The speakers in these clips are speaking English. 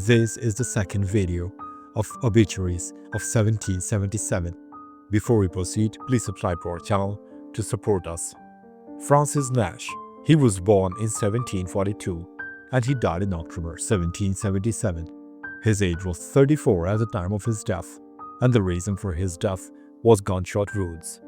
This is the second video of Obituaries of 1777. Before we proceed, please subscribe to our channel to support us. Francis Nash. He was born in 1742 and he died in October 1777. His age was 34 at the time of his death, and the reason for his death was gunshot wounds.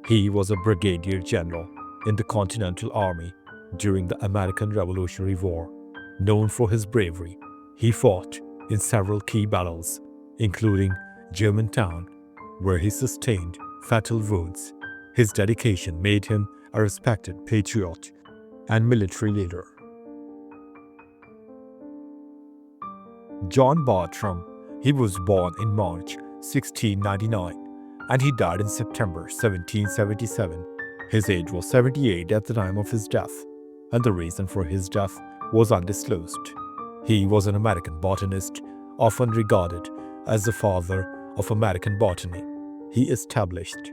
He was a brigadier general in the Continental Army during the American Revolutionary War. Known for his bravery, he fought in several key battles, including Germantown, where he sustained fatal wounds. His dedication made him a respected patriot and military leader. John Bartrum. He was born in March 1699 and he died in September 1777. His age was 78 at the time of his death, and the reason for his death was undisclosed. He was an American botanist, often regarded as the father of American botany. He established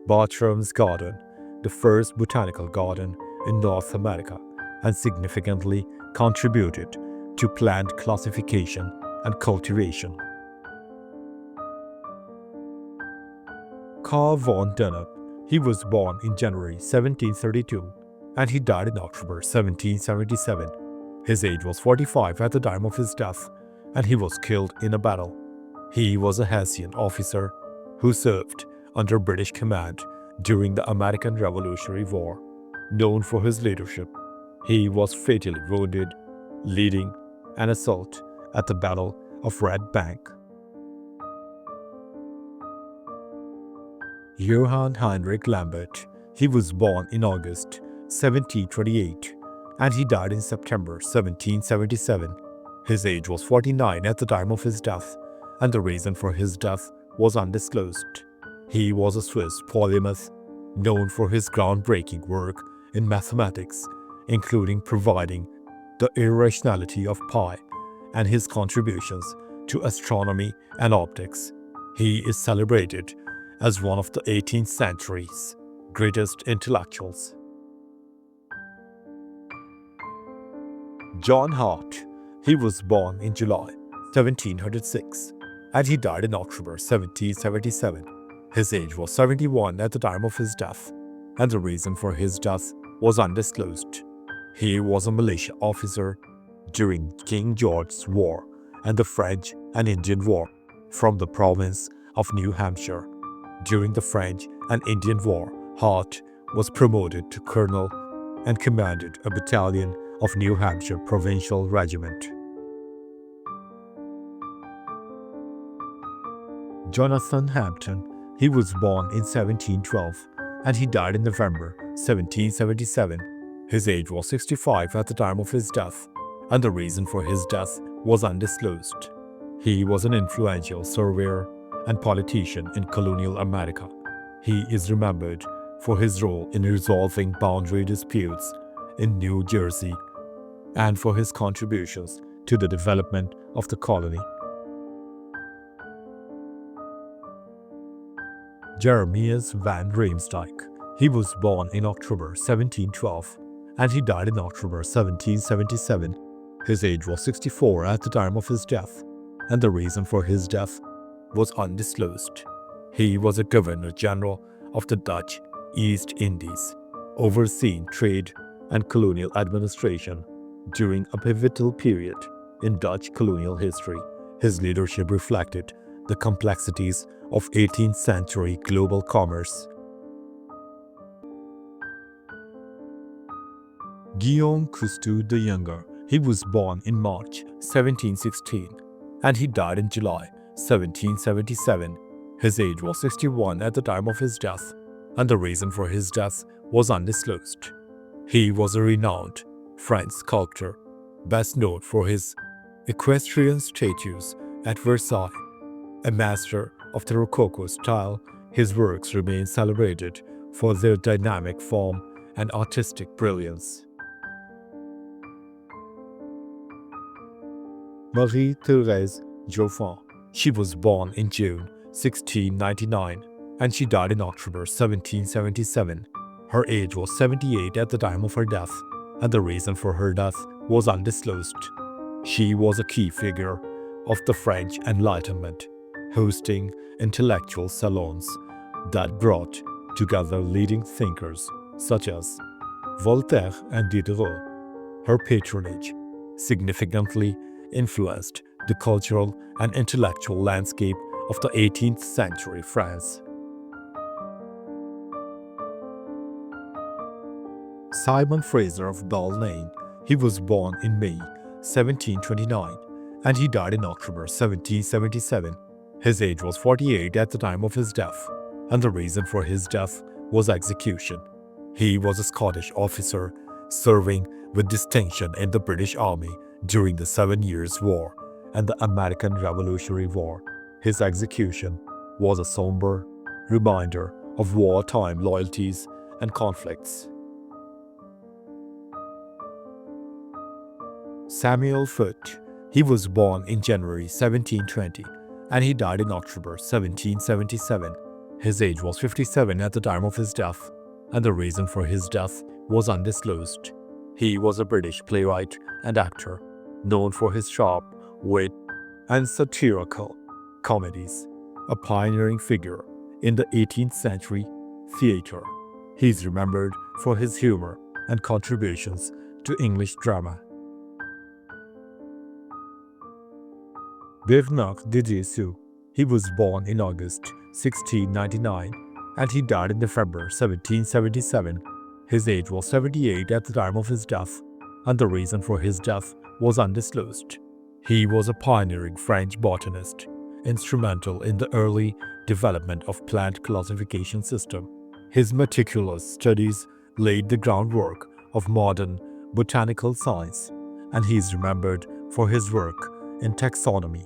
Bartrum's Garden, the first botanical garden in North America, and significantly contributed to plant classification and cultivation. Carl von Dunlop. He was born in January 1732 and he died in October 1777. His age was 45 at the time of his death, and he was killed in a battle. He was a Hessian officer who served under British command during the American Revolutionary War. Known for his leadership, he was fatally wounded leading an assault at the Battle of Red Bank. Johann Hinrich Lambert. He was born in August 1728 and he died in September 1777. His age was 49 at the time of his death, and the reason for his death was undisclosed. He was a Swiss polymath, known for his groundbreaking work in mathematics, including providing the irrationality of pi and his contributions to astronomy and optics. He is celebrated as one of the 18th century's greatest intellectuals. John Hart. He was born in July 1706 and he died in October 1777. His age was 71 at the time of his death, and the reason for his death was undisclosed. He was a militia officer during King George's War and the French and Indian War from the province of New Hampshire. During the French and Indian War, Hart was promoted to colonel and commanded a battalion of New Hampshire Provincial Regiment. Jonathan Hampton. He was born in 1712 and he died in November 1777. His age was 65 at the time of his death, and the reason for his death was undisclosed. He was an influential surveyor and politician in colonial America. He is remembered for his role in resolving boundary disputes in New Jersey and for his contributions to the development of the colony. Jeremias van Riemsdyk. He was born in October 1712 and he died in October 1777. His age was 64 at the time of his death, and the reason for his death was undisclosed. He was a governor-general of the Dutch East Indies, overseeing trade and colonial administration during a pivotal period in Dutch colonial history. His leadership reflected the complexities of 18th century global commerce. Goktu the Younger. He was born in March 1716 and he died in July 1777. His age was 61 at the time of his death, and the reason for his death was undisclosed. He was a renowned French sculptor, best known for his equestrian statues at Versailles. A master of the Rococo style, his works remain celebrated for their dynamic form and artistic brilliance. Marie-Thérèse Joffin. She was born in June 1699 and she died in October 1777. Her age was 78 at the time of her death, and the reason for her death was undisclosed. She was a key figure of the French Enlightenment, hosting intellectual salons that brought together leading thinkers such as Voltaire and Diderot. Her patronage significantly influenced the cultural and intellectual landscape of the 18th century France. Simon Fraser of Balnain, he was born in May 1729 and he died in October 1777. His age was 48 at the time of his death, and the reason for his death was execution. He was a Scottish officer serving with distinction in the British Army during the 7 Years' War and the American Revolutionary War. His execution was a somber reminder of wartime loyalties and conflicts. Samuel Foote, he was born in January 1720 and he died in October 1777. His age was 57 at the time of his death, and the reason for his death was undisclosed. He was a British playwright and actor, known for his sharp wit and satirical comedies, a pioneering figure in the 18th century theatre. He is remembered for his humor and contributions to English drama. Hinrich de Joseph, he was born in August 1699 and he died in November 1777. His age was 78 at the time of his death, and the reason for his death was undisclosed. He was a pioneering French botanist, instrumental in the early development of plant classification system. His meticulous studies laid the groundwork of modern botanical science, and he is remembered for his work in taxonomy.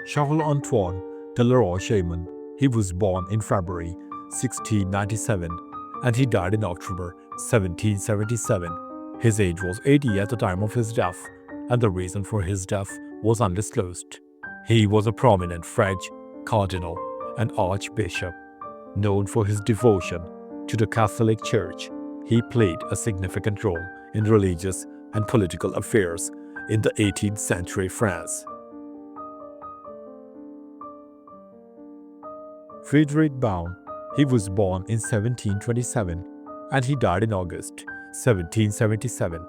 Charles-Antoine de Le Shaman, he was born in February 1697 and he died in October 1777. His age was 80 at the time of his death, and the reason for his death was undisclosed. He was a prominent French cardinal and archbishop, known for his devotion to the Catholic Church. He played a significant role in religious and political affairs in the 18th century France. Frdric Bound, he was born in 1727 and he died in August 1777.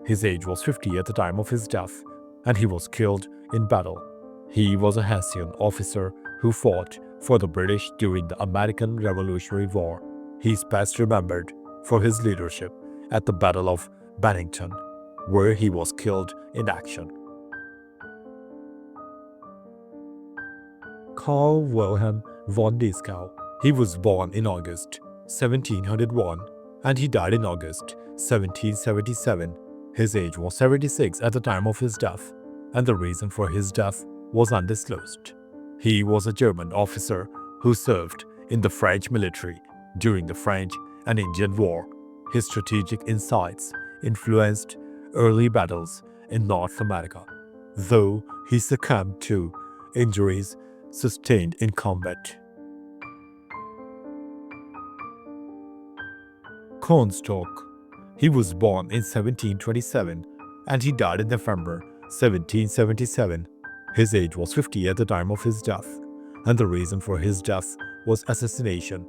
His age was 50 at the time of his death, and he was killed in battle. He was a Hessian officer who fought for the British during the American Revolutionary War. He is best remembered for his leadership at the Battle of Bennington, where he was killed in action. Carl Wilhelm von Dieskau, he was born in August 1701 and he died in August 1777. His age was 76 at the time of his death, and the reason for his death was undisclosed. He was a German officer who served in the French military during the French and Indian War. His strategic insights influenced early battles in North America, though he succumbed to injuries sustained in combat. Cornstalk, he was born in 1727 and he died in November 1777. His age was 50 at the time of his death, and the reason for his death was assassination.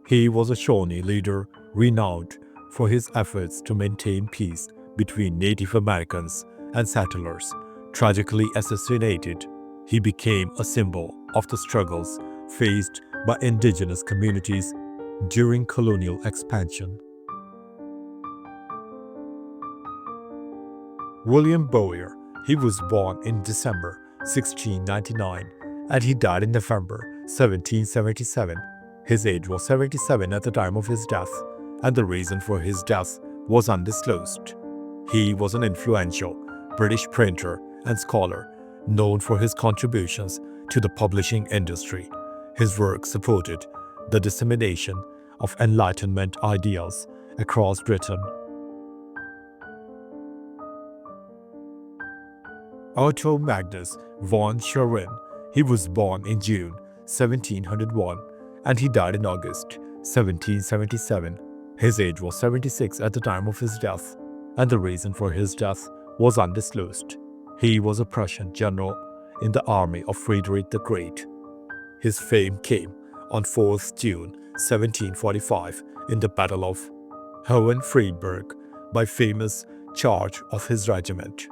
He was a Shawnee leader renowned for his efforts to maintain peace between Native Americans and settlers. Tragically assassinated, he became a symbol of the struggles faced by indigenous communities during colonial expansion. William Boer, he was born in December 1699 and he died in November 1777. His age was 77 at the time of his death, and the reason for his death was undisclosed. He was an influential British printer and scholar, known for his contributions to the publishing industry. His work supported the dissemination of Enlightenment ideals across Britain. Otto Magnus von Sherin, he was born in June 1701 and he died in August 1777. His age was 76 at the time of his death, and the reason for his death was undisclosed. He was a Prussian general in the army of Frederick the Great. His fame came on 4th June 1745 in the Battle of Hohenfriedberg by famous charge of his regiment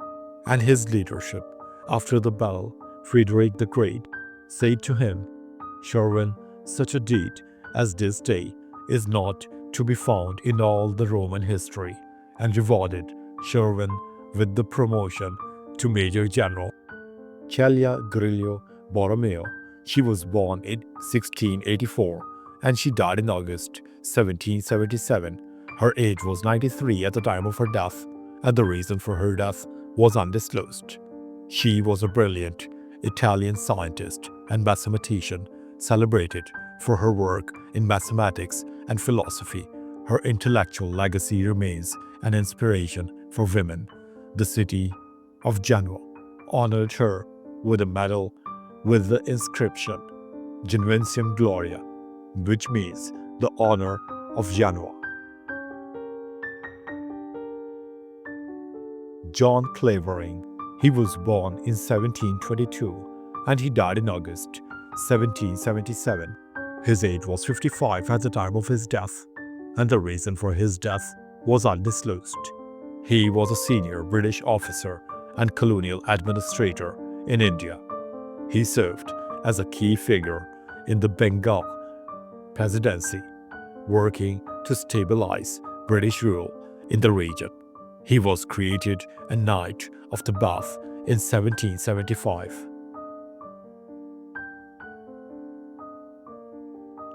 and his leadership. After the battle, Frederick the Great said to him, "Sherin, such a deed as this day is not to be found in all the Roman history," and rewarded Sherin with the promotion to Major General. Giulia Borromeo. She was born in 1684 and she died in August 1777. Her age was 93 at the time of her death, and the reason for her death was undisclosed. She was a brilliant Italian scientist and mathematician, celebrated for her work in mathematics and philosophy. Her intellectual legacy remains an inspiration for women. The city of Genoa honored her with a medal with the inscription Genuentium Gloria, which means the honor of Genoa. Johnclavering. He was born in 1722 and he died in August 1777. His age was 55 at the time of his death, and the reason for his death was undisclosed. He was a senior British officer and colonial administrator in India. He served as a key figure in the Bengal Presidency, working to stabilize British rule in the region. He was created a Knight of the Bath in 1775.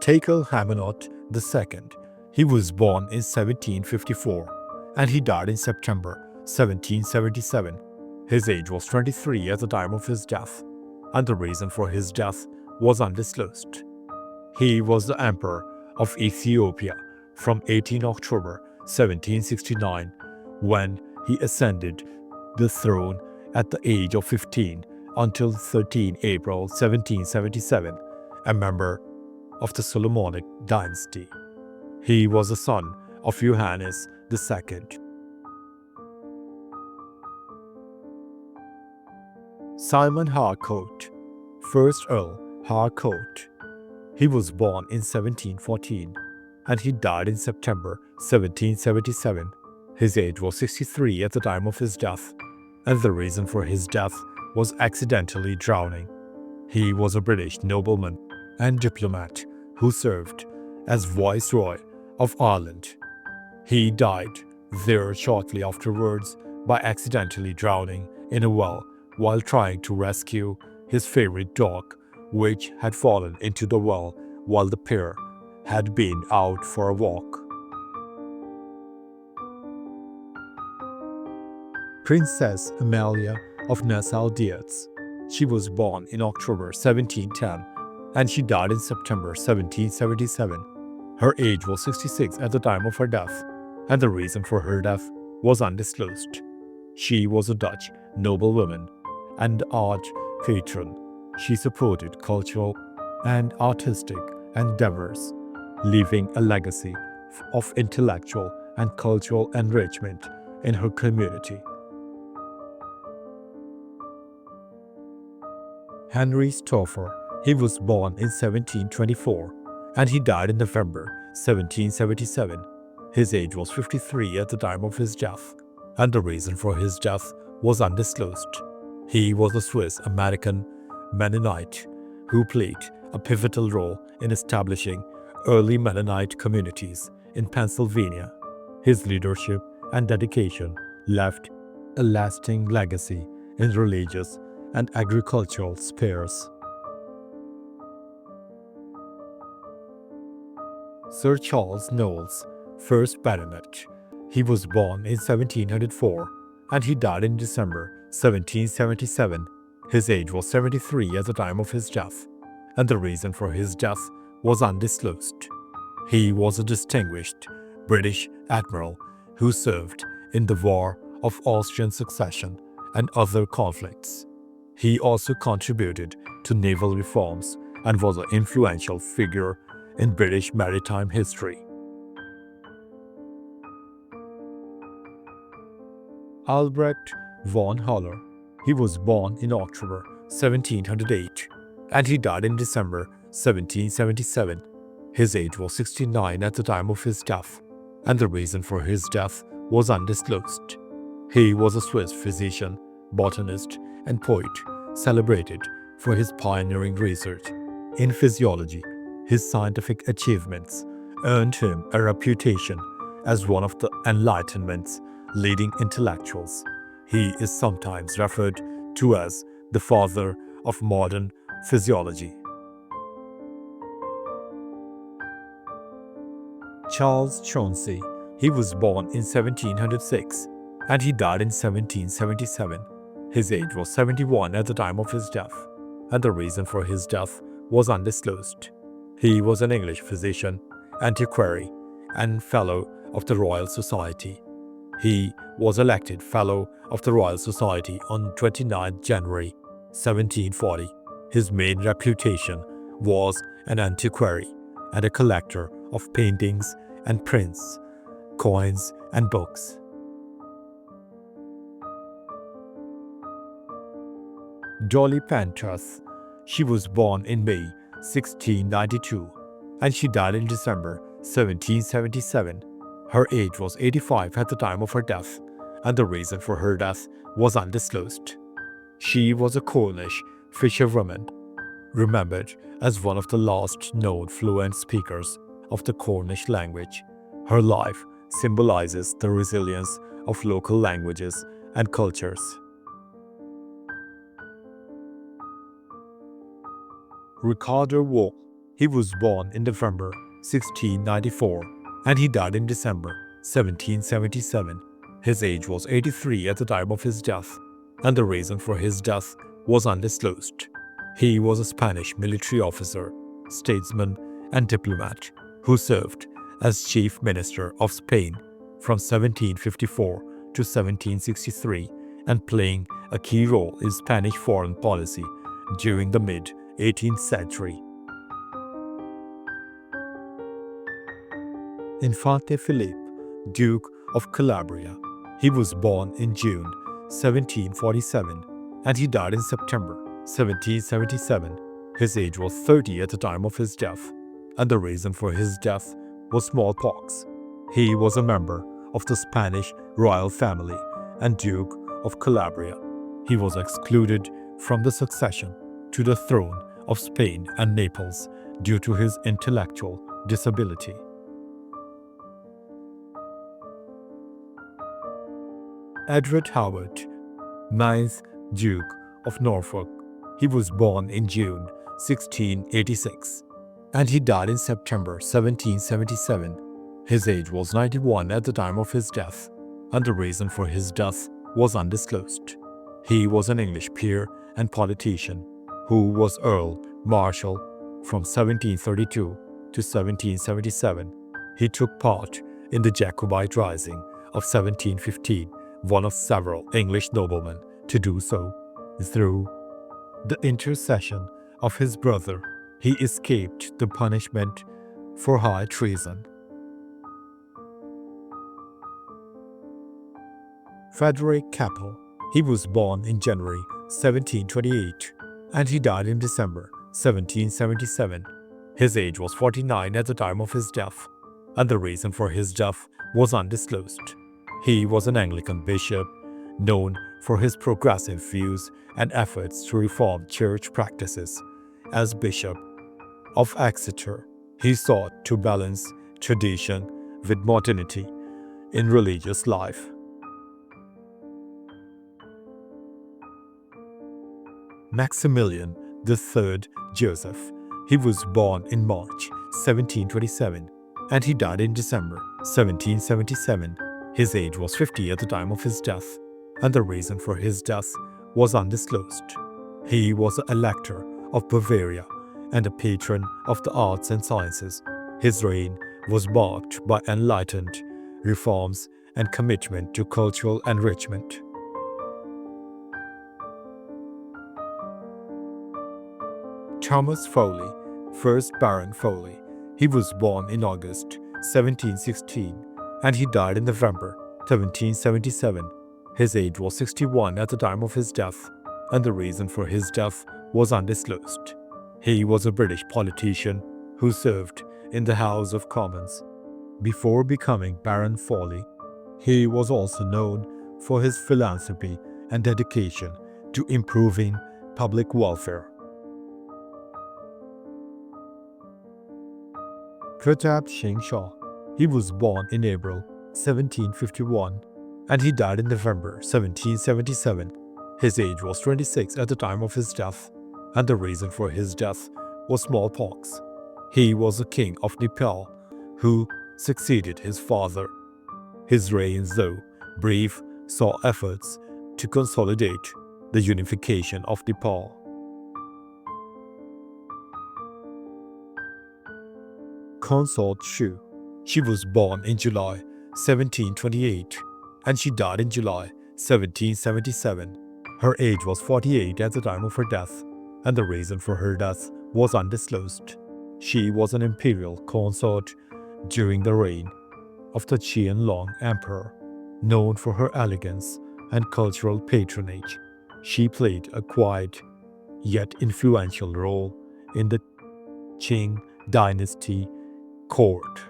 Telhat II. He was born in 1754 and he died in September 1777. His age was 23 at the time of his death, and the reason for his death was undisclosed. He was the Emperor of Ethiopia from 18 October 1769 when he ascended the throne at the age of 15 until 13 April 1777, a member of the Solomonic dynasty. He was the son of Johannes II. Simon Harcourt, 1st Earl Harcourt. He was born in 1714 and he died in September 1777. His age was 63 at the time of his death, and the reason for his death was accidentally drowning. He was a British nobleman and diplomat who served as Viceroy of Ireland. He died there shortly afterwards by accidentally drowning in a well while trying to rescue his favorite dog, which had fallen into the well while the pair had been out for a walk. Princess Amelia of Nassau-Dietz. She was born in October 1710 and she died in September 1777. Her age was 66 at the time of her death, and the reason for her death was undisclosed. She was a Dutch noblewoman and art patron. She supported cultural and artistic endeavors, leaving a legacy of intellectual and cultural enrichment in her community. Henry Stofer. He was born in 1724 and he died in November 1777. His age was 53 at the time of his death, and the reason for his death was undisclosed. He was a Swiss-American Mennonite who played a pivotal role in establishing early Mennonite communities in Pennsylvania. His leadership and dedication left a lasting legacy in religious and agricultural spheres. Sir Charles Knowles, 1st Baronet. He was born in 1704 and he died in December 1777. His age was 73 at the time of his death, and the reason for his death was undisclosed. He was a distinguished British admiral who served in the War of Austrian Succession and other conflicts. He also contributed to naval reforms and was an influential figure in British maritime history. Albrecht von Haller. He was born in October 1708 and he died in December 1777. His age was 69 at the time of his death, and the reason for his death was undisclosed. He was a Swiss physician, botanist, and poet, celebrated for his pioneering research in physiology. His scientific achievements earned him a reputation as one of the Enlightenment's leading intellectuals. He is sometimes referred to as the father of modern physiology. Charles Chauncey. He was born in 1706 and he died in 1777. His age was 71 at the time of his death, and the reason for his death was undisclosed. He was an English physician, antiquary, and Fellow of the Royal Society. He was elected Fellow of the Royal Society on 29 January 1740. His main reputation was an antiquary and a collector of paintings and prints, coins and books. Dolly Pantas. She was born in May 1692 and she died in December 1777. Her age was 85 at the time of her death, and the reason for her death was undisclosed. She was a Cornish fisherwoman, remembered as one of the last known fluent speakers of the Cornish language. Her life symbolizes the resilience of local languages and cultures. Ricardo Wall. He was born in November 1694 and he died in December 1777. His age was 83 at the time of his death, and the reason for his death was undisclosed. He was a Spanish military officer, statesman, and diplomat who served as Chief Minister of Spain from 1754 to 1763 and playing a key role in Spanish foreign policy during the mid-18th century. Infante Philippe, Duke of Calabria. He was born in June 1747 and he died in September 1777. His age was 30 at the time of his death, and the reason for his death was smallpox. He was a member of the Spanish royal family and Duke of Calabria. He was excluded from the succession to the throne of Spain and Naples due to his intellectual disability. Edward Howard, 9th Duke of Norfolk. He was born in June 1686 and he died in September 1777. His age was 91 at the time of his death, and the reason for his death was undisclosed. He was an English peer and politician who was Earl Marshal from 1732 to 1777. He took part in the Jacobite Rising of 1715, one of several English noblemen to do so. Through the intercession of his brother, he escaped the punishment for high treason. Ferdinand Caple. He was born in January 1728 and he died in December 1777. His age was 49 at the time of his death, and the reason for his death was undisclosed. He was an Anglican bishop, known for his progressive views and efforts to reform church practices. As Bishop of Exeter, he sought to balance tradition with modernity in religious life. Maximilian III Joseph. He was born in March 1727 and he died in December 1777. His age was 50 at the time of his death, and the reason for his death was undisclosed. He was an elector of Bavaria and a patron of the arts and sciences. His reign was marked by enlightened reforms and commitment to cultural enrichment. Thomas Foley, 1st Baron Foley. He was born in August 1716 and he died in November 1777. His age was 61 at the time of his death, and the reason for his death was undisclosed. He was a British politician who served in the House of Commons. Before becoming Baron Foley, he was also known for his philanthropy and dedication to improving public welfare. Kab Shang Shaw. He was born in April 1751 and he died in November 1777. His age was 26 at the time of his death, and the reason for his death was smallpox. He was a king of Nepal who succeeded his father. His reign, though brief, saw efforts to consolidate the unification of Nepal. Consort Shu. She was born in July 1728 and she died in July 1777. Her age was 48 at the time of her death, and the reason for her death was undisclosed. She was an imperial consort during the reign of the Qianlong Emperor, known for her elegance and cultural patronage. She played a quiet yet influential role in the Qing dynasty court.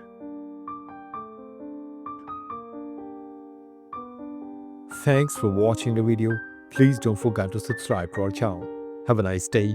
Thanks for watching the video. Please don't forget to subscribe to our channel. Have a nice day.